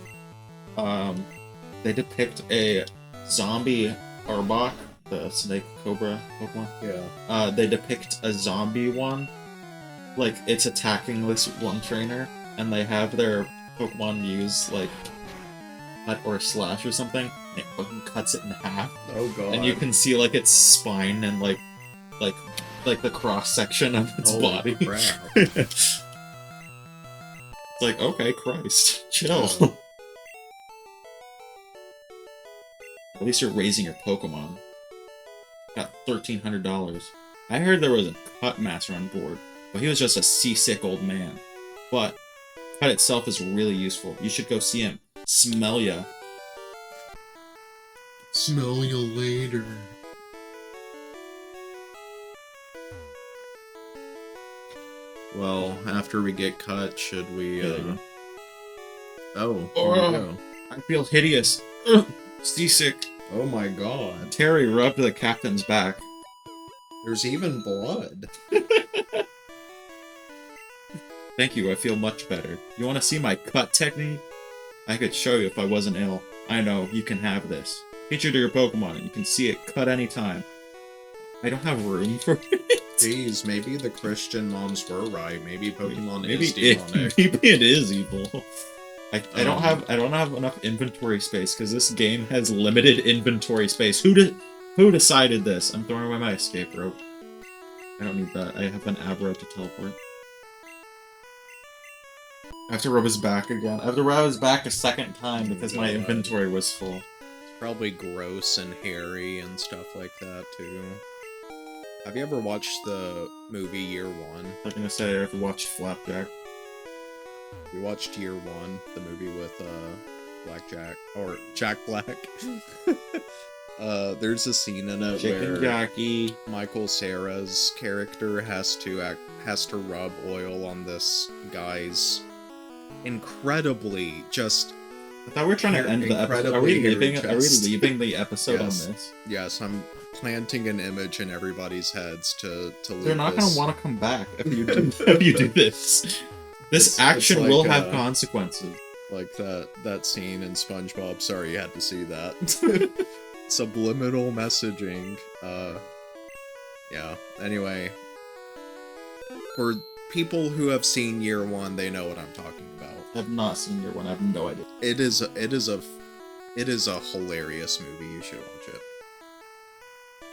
They depict a zombie Arbok, the snake cobra Pokemon. Yeah. They depict a zombie one, like it's attacking this one trainer, and they have their Pokemon use like cut or slash or something, and it fucking cuts it in half. Oh god. And you can see like its spine and like the cross section of its Holy body. crap. It's like, okay, Christ, chill. Oh. At least you're raising your Pokemon. Got $1,300. I heard there was a Cut Master on board, but he was just a seasick old man. But Cut itself is really useful. You should go see him. Smell ya. Smell you later. Well, after we get cut, should we, There you Oh, here Oh. we go. I feel hideous. Ugh, seasick. Oh my god. Terry rubbed the captain's back. There's even blood. Thank you, I feel much better. You want to see my cut technique? I could show you if I wasn't ill. I know, you can have this. Teach it to your Pokemon, and you can see it cut anytime. I don't have room for it. Jeez, maybe the Christian moms were right. Maybe Pokemon is demonic. Maybe it is evil. I don't have enough inventory space because this game has limited inventory space. Who decided this? I'm throwing away my escape rope. I don't need that. I have an Abra to teleport. I have to rub his back again. I have to rub his back a second time because my inventory was full. It's probably gross and hairy and stuff like that too. Have you ever watched the movie Year One? I'm gonna say I have to watch Flapjack. You watched Year One, the movie with Black Jack or Jack Black. There's a scene in it Chicken where Jackie. Michael Cera's character has to rub oil on this guy's incredibly just. I thought we were trying to end the episode. Are we leaving the episode Yes. on this? Yes, I'm planting an image in everybody's heads to leave. They're not this. gonna want to come back if you do this. This action like, will have consequences. Like that scene in SpongeBob. Sorry you had to see that. Subliminal messaging. Yeah. Anyway, for people who have seen Year One, they know what I'm talking about. I have not seen Year One. I have no idea. It is a hilarious movie. You should watch it.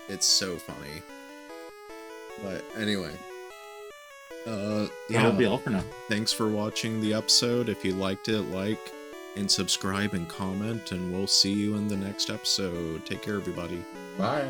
It's so funny. But anyway, That'll be all for now. Thanks for watching the episode. If you liked it, like and subscribe and comment, and we'll see you in the next episode. Take care, everybody. Bye.